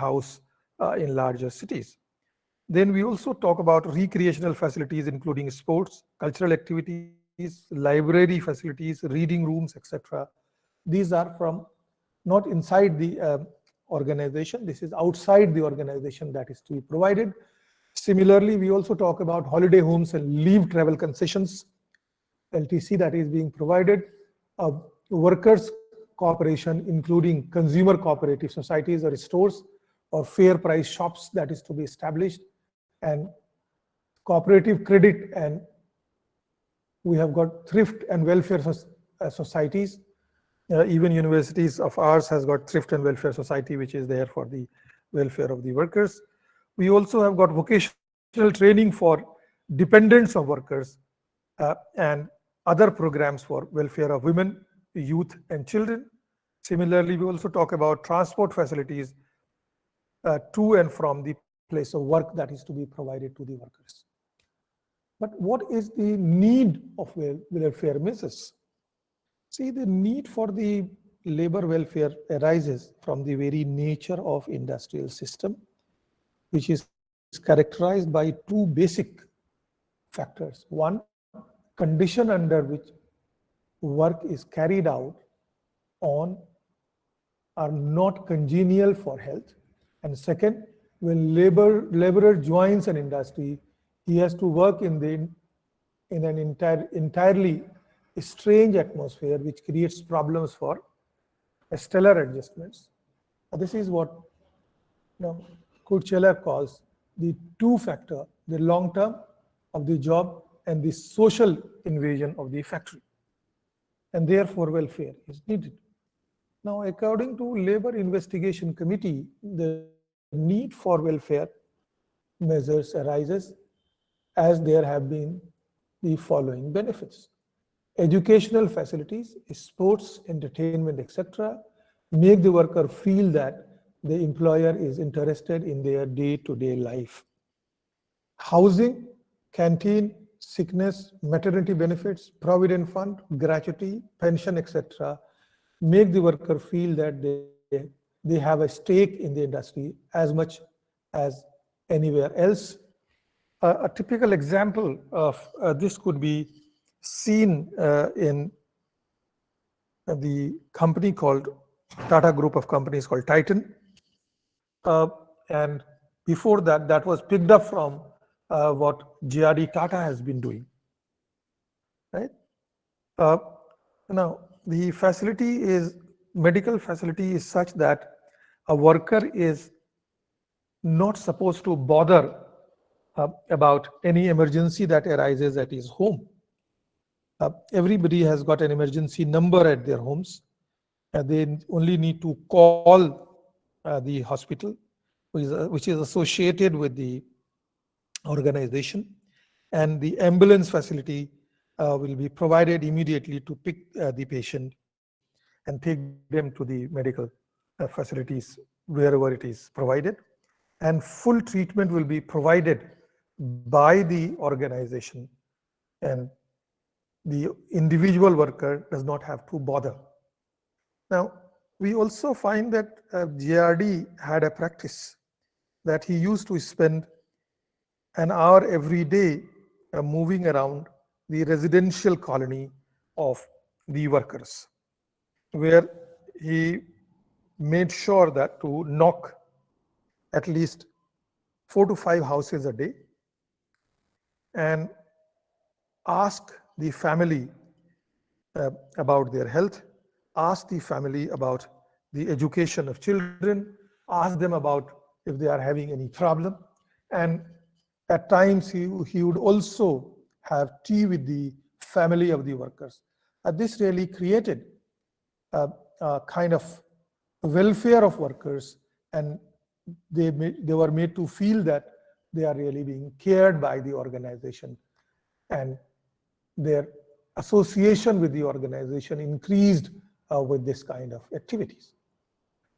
house in larger cities. Then we also talk about recreational facilities, including sports, cultural activities, library facilities, reading rooms, etc. These are from not inside the organization. This is outside the organization that is to be provided. Similarly, we also talk about holiday homes and leave travel concessions, LTC, that is being provided. Workers' cooperation, including consumer cooperative societies or stores or fair price shops, that is to be established, and cooperative credit, and we have got thrift and welfare societies. Even universities of ours has got thrift and welfare society, which is there for the welfare of the workers. We also have got vocational training for dependents of workers and other programs for welfare of women, youth, and children. Similarly, we also talk about transport facilities to and from the place of work that is to be provided to the workers. But what is the need of welfare measures? See, the need for the labor welfare arises from the very nature of industrial system, which is characterized by two basic factors. One, condition under which work is carried out on are not congenial for health. And second, when laborer joins an industry, he has to work in an entirely strange atmosphere, which creates problems for stellar adjustments. This is what Kurtzeller calls the two factor, the long term of the job and the social invasion of the factory. And therefore welfare is needed. Now, according to Labor Investigation Committee, the need for welfare measures arises as there have been the following benefits. Educational facilities, sports, entertainment, etc., make the worker feel that the employer is interested in their day-to-day life. Housing, canteen, sickness, maternity benefits, provident fund, gratuity, pension, etc., make the worker feel that they have a stake in the industry as much as anywhere else. A typical example of this could be seen in the company called Tata Group of companies called Titan. And before that, that was picked up from what JRD Tata has been doing, right? Now, the facility is, medical facility is such that a worker is not supposed to bother about any emergency that arises at his home. Everybody has got an emergency number at their homes. They only need to call the hospital, which is associated with the organization, and the ambulance facility will be provided immediately to pick the patient and take them to the medical facilities wherever it is provided. And full treatment will be provided by the organization, and the individual worker does not have to bother. Now, we also find that JRD had a practice that he used to spend an hour every day moving around the residential colony of the workers, where he made sure that to knock at least 4 to 5 houses a day and ask the family about their health, ask the family about the education of children, ask them about if they are having any problem. And at times he would also have tea with the family of the workers. This really created a kind of welfare of workers, and they were made to feel that they are really being cared by the organization, and their association with the organization increased with this kind of activities.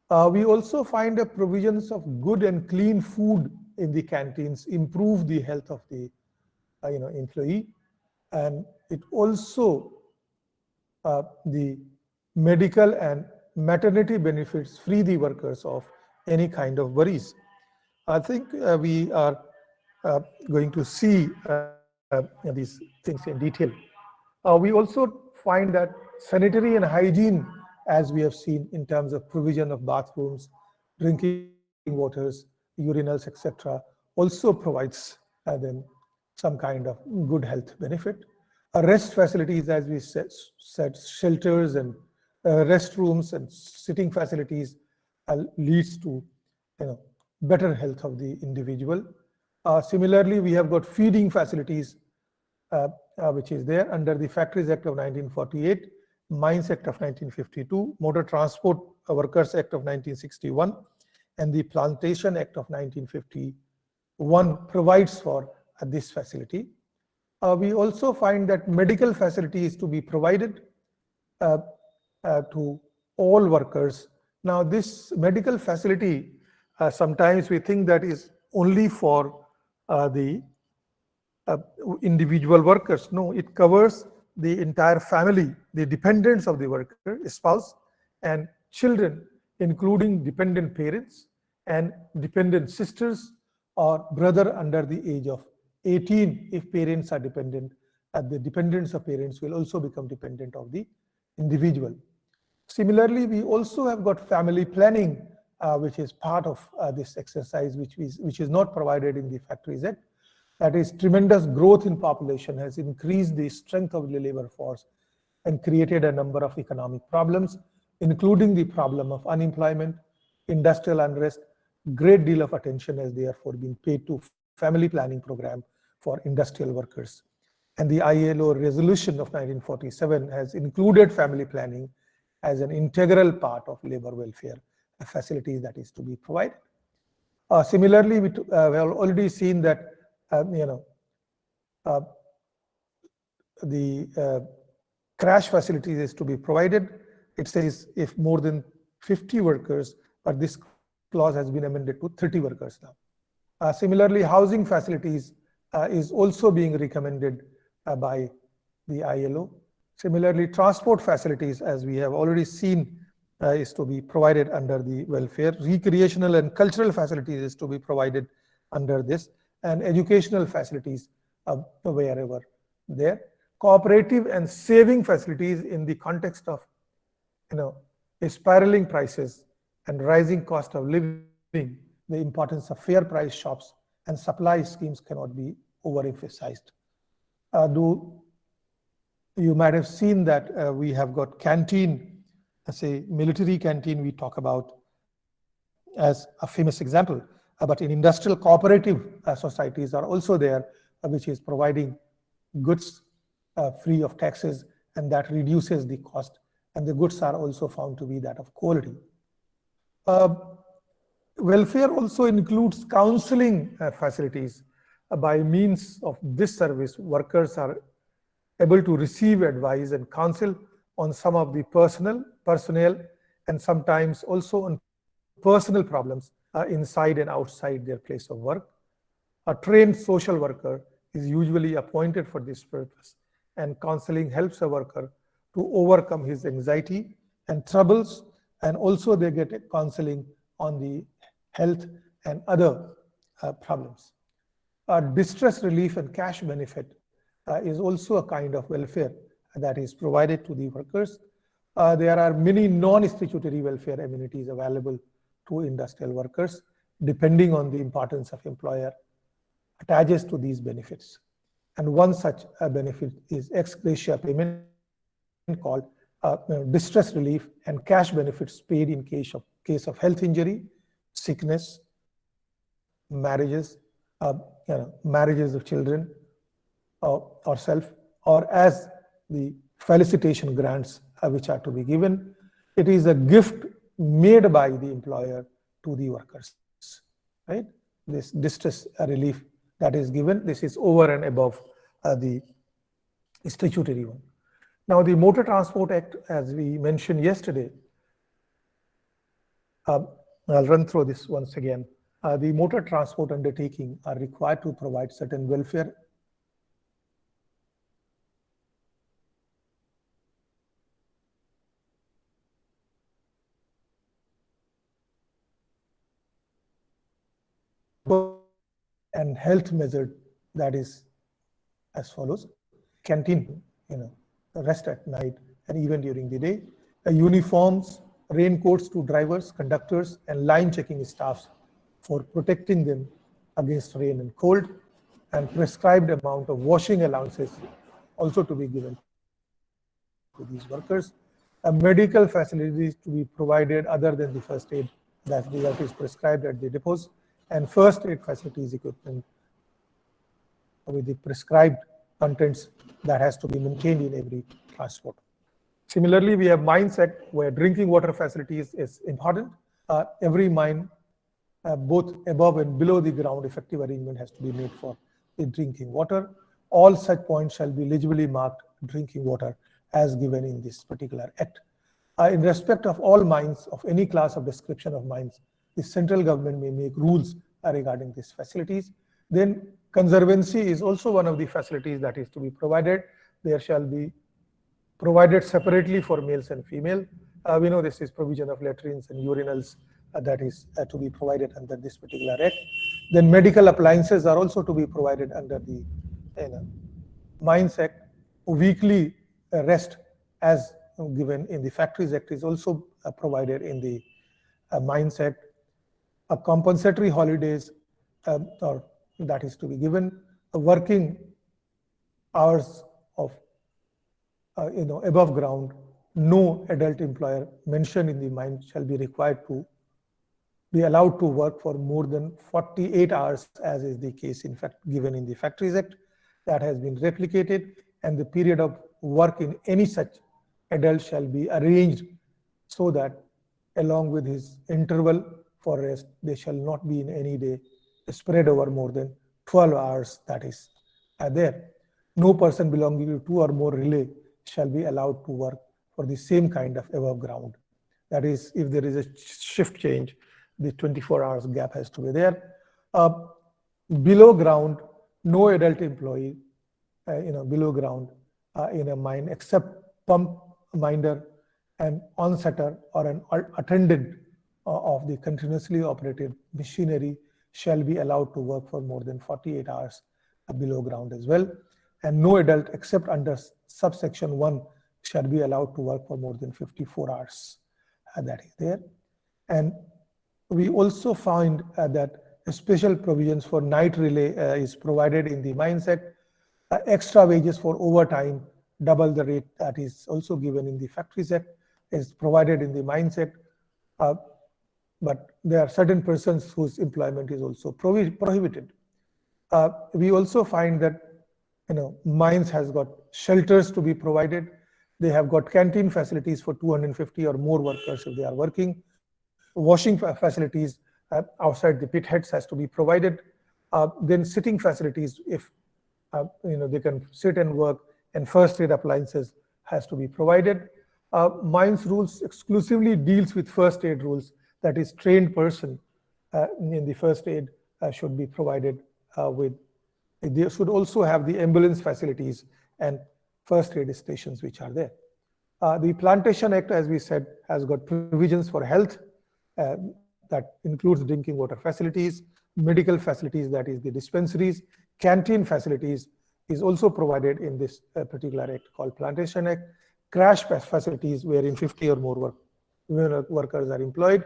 We also find the provisions of good and clean food in the canteens improve the health of the employee, and it also the medical and maternity benefits free the workers of any kind of worries. I think we are going to see these things in detail. We also find that sanitary and hygiene, as we have seen in terms of provision of bathrooms, drinking waters, urinals, etc., also provides them some kind of good health benefit. Rest facilities, as we said, shelters and restrooms and sitting facilities leads to better health of the individual. Similarly, we have got feeding facilities, which is there under the Factories Act of 1948, Mines Act of 1952, Motor Transport Workers Act of 1961, and the Plantation Act of 1951 provides for this facility. We also find that medical facility is to be provided uh, to all workers. Now, this medical facility, sometimes we think that is only for the uh, individual workers. No, it covers the entire family, the dependents of the worker, spouse, and children, including dependent parents and dependent sisters or brother under the age of 18 if parents are dependent. The dependents of parents will also become dependent of the individual. Similarly, we also have got family planning, which is part of this exercise, which is not provided in the Factories Act. That is, tremendous growth in population has increased the strength of the labor force and created a number of economic problems, including the problem of unemployment, industrial unrest. Great deal of attention has therefore been paid to family planning program for industrial workers. And the ILO resolution of 1947 has included family planning as an integral part of labor welfare facilities that is to be provided. Similarly, we have already seen that uh, the crash facilities is to be provided. It says if more than 50 workers, but this clause has been amended to 30 workers now. Similarly, housing facilities is also being recommended by the ILO. Similarly, transport facilities, as we have already seen, is to be provided under the welfare. Recreational and cultural facilities is to be provided under this, and educational facilities wherever there. Cooperative and saving facilities in the context of spiraling prices and rising cost of living, the importance of fair price shops and supply schemes cannot be overemphasized. Do you might have seen that we have got canteen, say military canteen we talk about as a famous example, but in industrial cooperative societies are also there, which is providing goods free of taxes, and that reduces the cost, and the goods are also found to be that of quality. Welfare also includes counseling facilities. By means of this service, workers are able to receive advice and counsel on some of the personnel, and sometimes also on personal problems inside and outside their place of work. A trained social worker is usually appointed for this purpose, and counseling helps a worker to overcome his anxiety and troubles, and also they get counseling on the health and other problems. Distress relief and cash benefit is also a kind of welfare that is provided to the workers. There are many non-statutory welfare amenities available to industrial workers, depending on the importance of employer attaches to these benefits. And one such benefit is ex gratia payment called distress relief and cash benefits paid in case of health injury, sickness, marriages, marriages of children or self, or as the felicitation grants which are to be given. It is a gift made by the employer to the workers, right? This distress relief that is given, this is over and above the statutory one. Now, the Motor Transport Act, as we mentioned yesterday, I'll run through this once again. The motor transport undertaking are required to provide certain welfare work and health measure that is as follows: canteen, rest at night and even during the day, uniforms, raincoats to drivers, conductors, and line checking staffs for protecting them against rain and cold, and prescribed amount of washing allowances also to be given to these workers, medical facilities to be provided other than the first aid that is prescribed at the depots, and first aid facilities equipment with the prescribed contents that has to be maintained in every transport. Similarly, we have Mines Act, where drinking water facilities is important. Every mine, both above and below the ground, effective arrangement has to be made for the drinking water. All such points shall be legibly marked drinking water as given in this particular act. In respect of all mines of any class of description of mines, the central government may make rules regarding these facilities. Then conservancy is also one of the facilities that is to be provided. There shall be provided separately for males and female. We know this is provision of latrines and urinals that is to be provided under this particular act. Then medical appliances are also to be provided under the Mines Act. Weekly rest as given in the Factories Act is also provided in the Mines Act. Compensatory holidays or that is to be given. Working hours of above ground, no adult employer mentioned in the mine shall be required to be allowed to work for more than 48 hours, as is the case in fact given in the Factories Act. That has been replicated, and the period of work in any such adult shall be arranged so that along with his interval for rest, they shall not be in any day spread over more than 12 hours, that is there. No person belonging to two or more relay shall be allowed to work for the same kind of above ground. That is, if there is a shift change, the 24 hours gap has to be there. Below ground, no adult employee, below ground in a mine except pump minder, an onsetter, or an attendant of the continuously operated machinery shall be allowed to work for more than 48 hours below ground as well. And no adult except under subsection 1 shall be allowed to work for more than 54 hours. That is there. And we also find that special provisions for night relay is provided in the Mines Act. Extra wages for overtime, double the rate that is also given in the Factories Act, is provided in the Mines Act. But there are certain persons whose employment is also prohibited. We also find that mines has got shelters to be provided. They have got canteen facilities for 250 or more workers if they are working. Washing facilities outside the pit heads has to be provided. Then sitting facilities, if they can sit and work, and first aid appliances has to be provided. Mines rules exclusively deals with first aid rules. That is, trained person in the first aid should be provided with. They should also have the ambulance facilities and first aid stations which are there. The Plantation Act, as we said, has got provisions for health that includes drinking water facilities, medical facilities, that is the dispensaries, canteen facilities is also provided in this particular act called Plantation Act. Crash facilities wherein 50 or more workers are employed.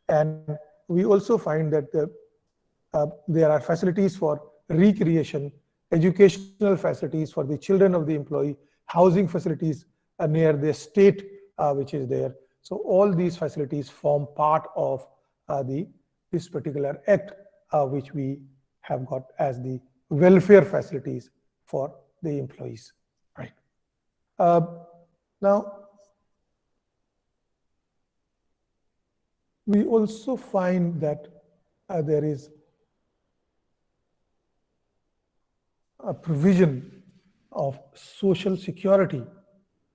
And we also find that there are facilities for recreation, educational facilities for the children of the employee, housing facilities near the estate which is there. So all these facilities form part of this particular act which we have got as the welfare facilities for the employees. Right. Now, we also find that there is a provision of social security,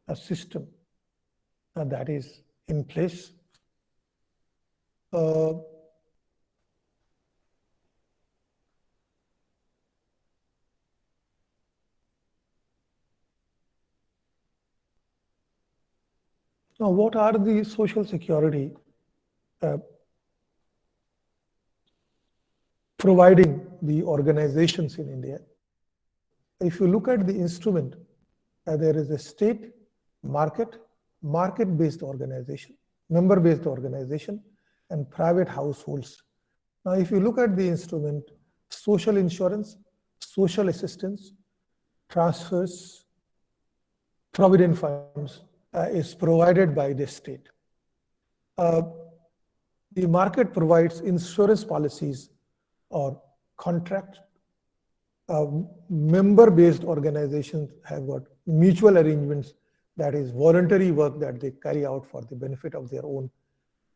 a system that is in place. Now, what are the social security providing the organizations in India. If you look at the instrument, there is a state, market, market-based organization, member-based organization, and private households. Now, if you look at the instrument, social insurance, social assistance, transfers, provident funds is provided by the state. Uh, the market provides insurance policies or contract. Member-based organizations have got mutual arrangements, that is voluntary work that they carry out for the benefit of their own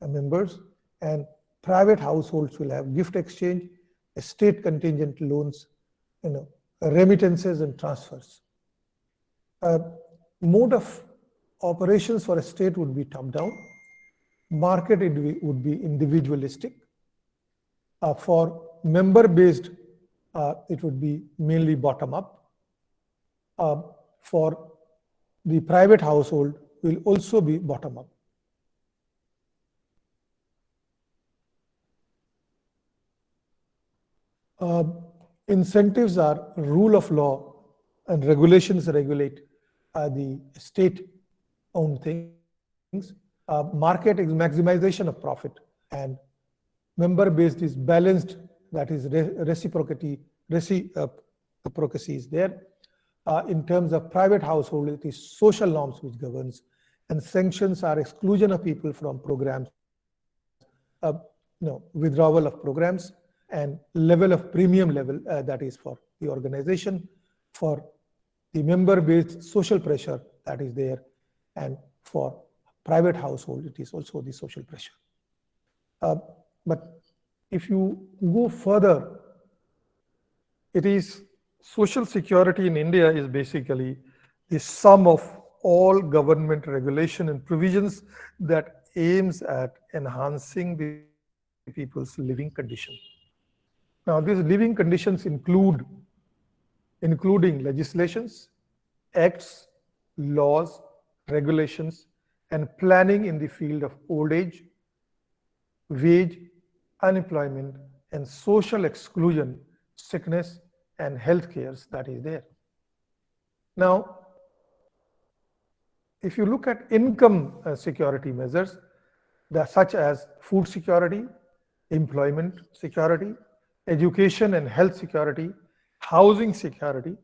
members. And private households will have gift exchange, state contingent loans, remittances and transfers. Mode of operations for a state would be top-down. Market would be individualistic. For member-based, it would be mainly bottom-up. For the private household, will also be bottom-up. Incentives are rule of law, and regulations regulate the state-owned things. Market is maximization of profit, and member-based is balanced, that is reciprocity is there. In terms of private household, it is social norms which governs, and sanctions are exclusion of people from programs, withdrawal of programs, and level of premium level, that is for the organization. For the member-based social pressure that is there, and for private household, it is also the social pressure. But if you go further, it is social security in India is basically the sum of all government regulation and provisions that aims at enhancing the people's living condition. Now, these living conditions including legislations, acts, laws, regulations, and planning in the field of old age, wage, unemployment, and social exclusion, sickness, and health cares that is there. Now, if you look at income security measures, such as food security, employment security, education and health security, housing security,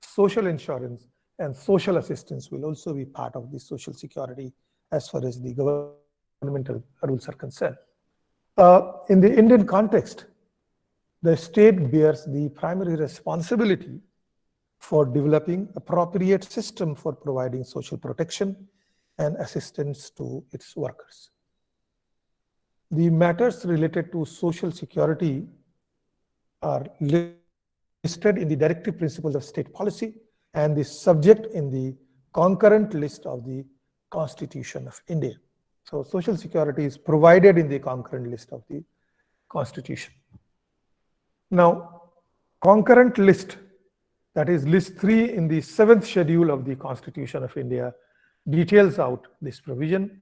social insurance, and social assistance will also be part of the social security as far as the governmental rules are concerned. In the Indian context, the state bears the primary responsibility for developing appropriate system for providing social protection and assistance to its workers. The matters related to social security are listed in the directive principles of state policy and the subject in the concurrent list of the Constitution of India. So social security is provided in the concurrent list of the Constitution. Now, concurrent list, that is list 3 in the 7th schedule of the Constitution of India, details out this provision.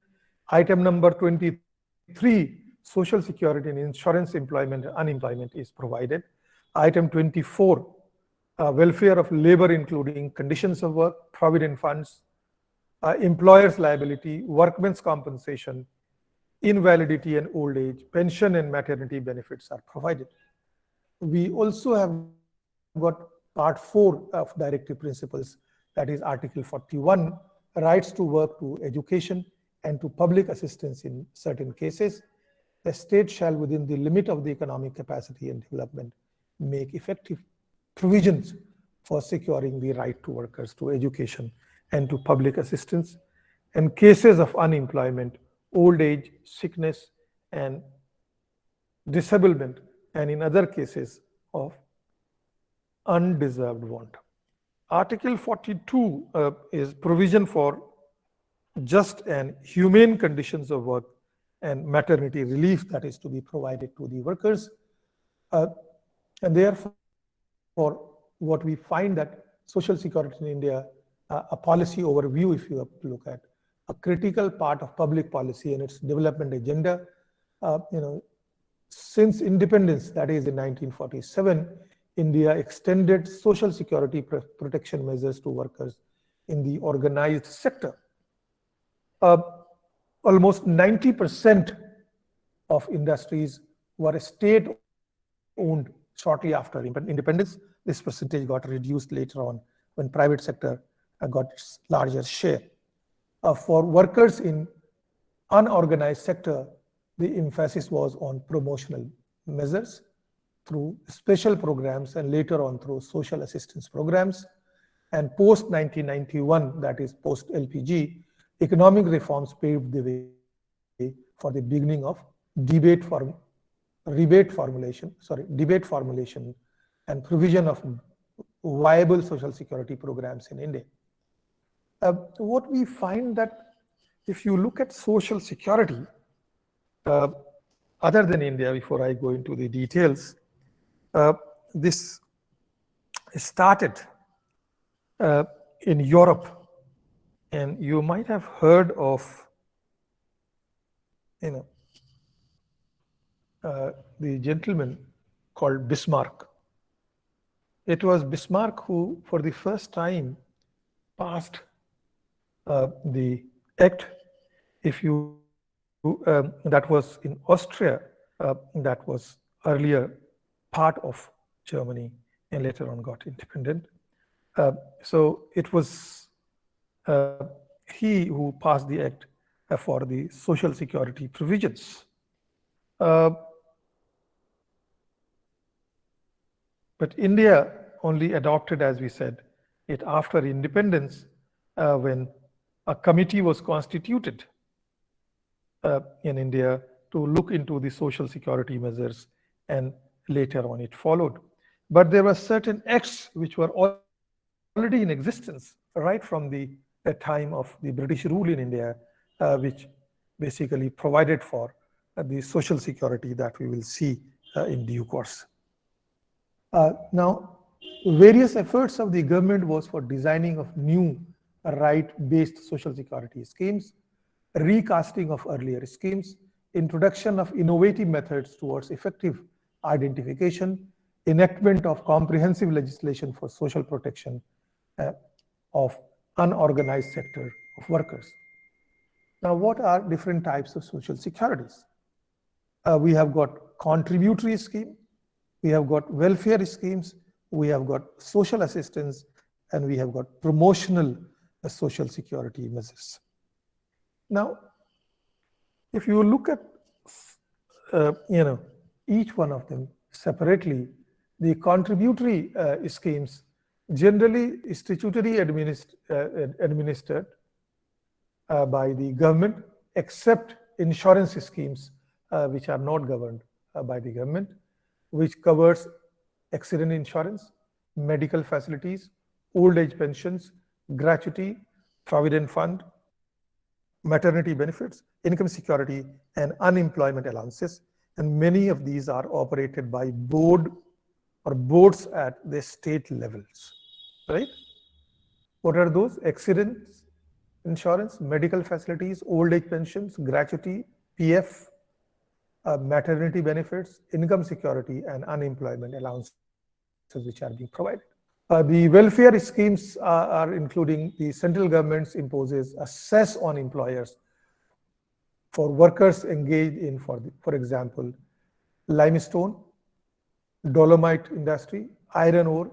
Item number 23, social security and insurance, employment and unemployment is provided. Item 24, welfare of labor including conditions of work, provident funds, employer's liability, workmen's compensation, invalidity and old age, pension and maternity benefits are provided. We also have got part 4 of directive principles, that is Article 41, rights to work, to education, and to public assistance in certain cases. The state shall, within the limit of the economic capacity and development, make effective provisions for securing the right to workers, to education, and to public assistance, and cases of unemployment, old age, sickness, and disablement, and in other cases of undeserved want. Article 42 is provision for just and humane conditions of work and maternity relief that is to be provided to the workers. And therefore, what we find that social security in India, a policy overview, if you have to look at, a critical part of public policy and its development agenda, Since independence, that is in 1947, India extended social security protection measures to workers in the organized sector. Uh, Almost 90% of industries were state-owned shortly after independence. This percentage got reduced later on when private sector got its larger share. For workers in unorganized sector, the emphasis was on promotional measures through special programs and later on through social assistance programs. And post 1991, that is post LPG, economic reforms paved the way for the beginning of debate form, debate formulation and provision of viable social security programs in India. What we find that if you look at social security, uh, other than India, before I go into the details, this started in Europe, and you might have heard of, you know, the gentleman called Bismarck. It was Bismarck who, for the first time, passed the act. If you that was in Austria, that was earlier part of Germany and later on got independent. So it was he who passed the act for the social security provisions. But India only adopted, as we said, it after independence when a committee was constituted in India to look into the social security measures, and later on it followed. But there were certain acts which were already in existence right from the time of the British rule in India, which basically provided for the social security that we will see in due course. Now, various efforts of the government was for designing of new right-based social security schemes, recasting of earlier schemes, introduction of innovative methods towards effective identification, enactment of comprehensive legislation for social protection of unorganized sector of workers. Now, what are different types of social securities? We have got contributory scheme, we have got welfare schemes, we have got social assistance, and we have got promotional social security measures. Now, if you look at each one of them separately, the contributory schemes generally statutorily administered by the government, except insurance schemes which are not governed by the government, which covers accident insurance, medical facilities, old age pensions, gratuity, provident fund, maternity benefits, income security, and unemployment allowances. And many of these are operated by boards at the state levels, right? What are those? Accidents insurance, medical facilities, old age pensions, gratuity, PF, maternity benefits, income security, and unemployment allowances which are being provided. The welfare schemes are including the central government imposes a cess on employers for workers engaged in, for example, limestone, dolomite industry, iron ore.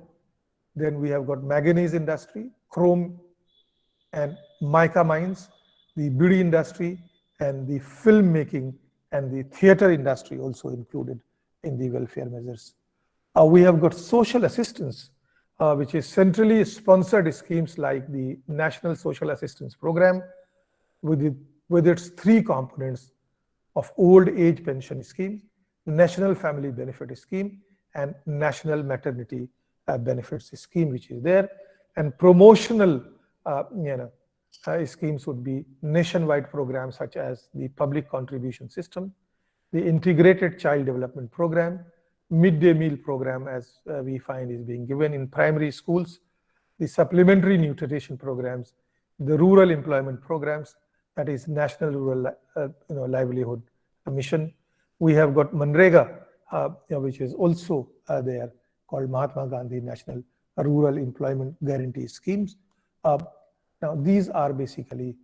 Then we have got manganese industry, chrome and mica mines, the beauty industry, and the filmmaking and the theater industry also included in the welfare measures. We have got social assistance, which is centrally sponsored schemes like the National Social Assistance Program with its three components of old age pension scheme, National Family Benefit Scheme, and National Maternity Benefits Scheme, which is there. And promotional schemes would be nationwide programs such as the Public Contribution System, the Integrated Child Development Program, midday meal program, as we find is being given in primary schools, the supplementary nutrition programs, the rural employment programs, that is National Rural Livelihood Mission, We have got Manrega, which is also there, called Mahatma Gandhi National Rural Employment Guarantee Schemes. Now, these are basically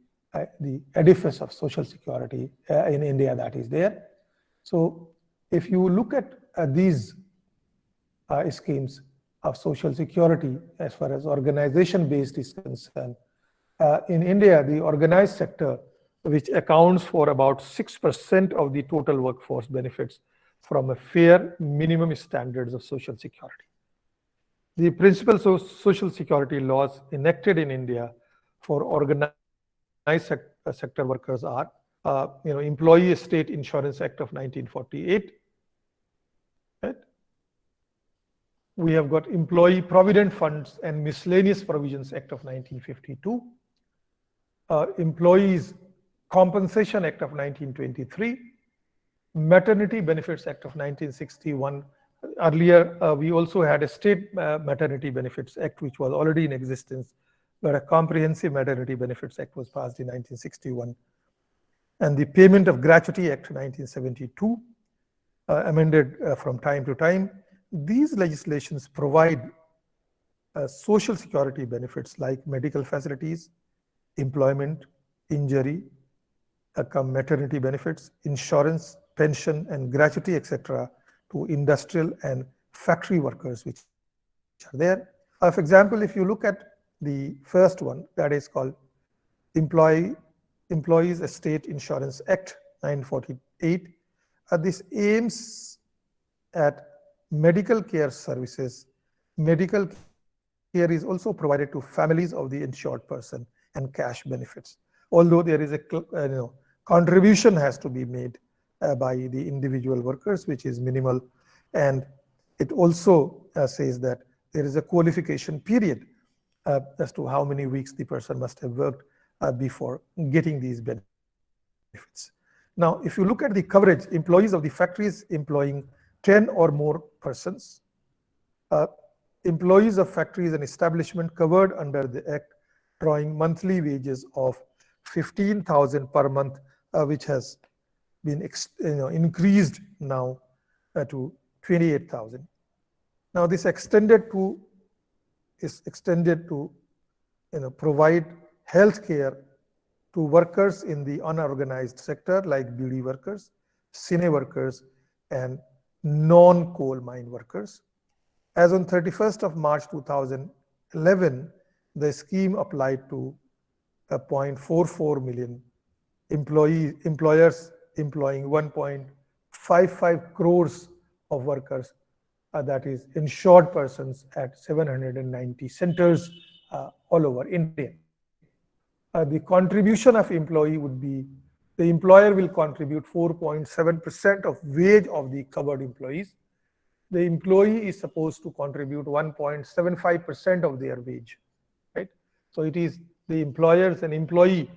the edifice of social security in India that is there. So, if you look at these schemes of social security as far as organization based is concerned, in India, the organized sector, which accounts for about 6% of the total workforce, benefits from a fair minimum standards of social security. The principles of social security laws enacted in India for organized sector workers are, Employee State Insurance Act of 1948. Right? We have got Employee Provident Funds and Miscellaneous Provisions Act of 1952. Employees Compensation Act of 1923, Maternity Benefits Act of 1961. Earlier, we also had a State Maternity Benefits Act, which was already in existence, but a Comprehensive Maternity Benefits Act was passed in 1961. And the Payment of Gratuity Act 1972, amended from time to time. These legislations provide social security benefits like medical facilities, employment, injury, maternity benefits, insurance, pension, and gratuity, etc., to industrial and factory workers which are there. For example, if you look at the first one, that is called Employees Estate Insurance Act 1948, this aims at medical care services. Medical care is also provided to families of the insured person and cash benefits. Although there is a contribution has to be made by the individual workers, which is minimal, and it also says that there is a qualification period as to how many weeks the person must have worked before getting these benefits. Now, if you look at the coverage, employees of the factories employing 10 or more persons, employees of factories and establishment covered under the Act drawing monthly wages of 15,000 per month, which has been increased now to 28,000. Now, this is extended to provide health care to workers in the unorganized sector like beauty workers, cine workers, and non-coal mine workers. As on 31st of March 2011, the scheme applied to 0.44 million employers employing 1.55 crores of workers, that is insured persons at 790 centers all over India. The contribution of employee would be, the employer will contribute 4.7% of wage of the covered employees. The employee is supposed to contribute 1.75% of their wage, right? So it is the employers and employee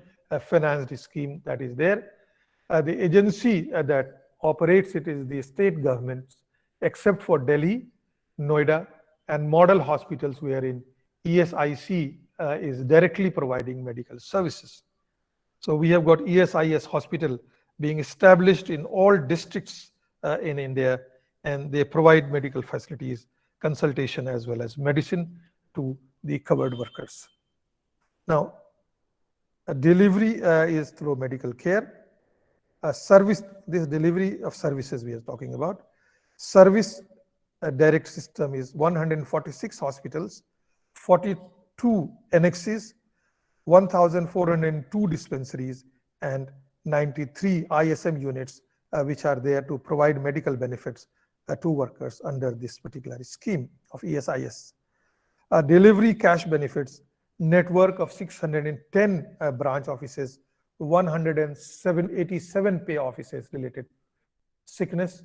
financed scheme that is there. The agency that operates it is the state governments, except for Delhi, Noida, and model hospitals wherein ESIC is directly providing medical services. So we have got ESIS hospital being established in all districts in India, and they provide medical facilities, consultation, as well as medicine to the covered workers. Now, delivery is through medical care. Service, this delivery of services we are talking about. Service direct system is 146 hospitals, 42 annexes, 1,402 dispensaries, and 93 ISM units, which are there to provide medical benefits to workers under this particular scheme of ESIS. Delivery cash benefits, network of 610 branch offices, 187 pay offices related sickness,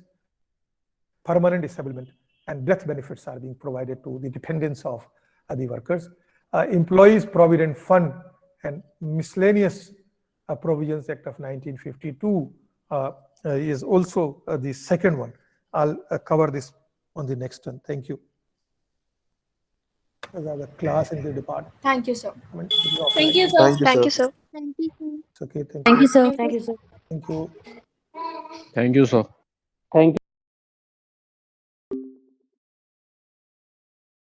permanent disablement, and death benefits are being provided to the dependents of the workers. Employees Provident Fund and Miscellaneous Provisions Act of 1952 is also the second one. I'll cover this on the next one. Thank you. The class in the department. Thank you, sir. Thank you, sir. Thank you, sir. Thank you, sir. It's okay. Thank Thank you. you, sir. Thank you, sir. Thank you. Thank you, sir. Thank you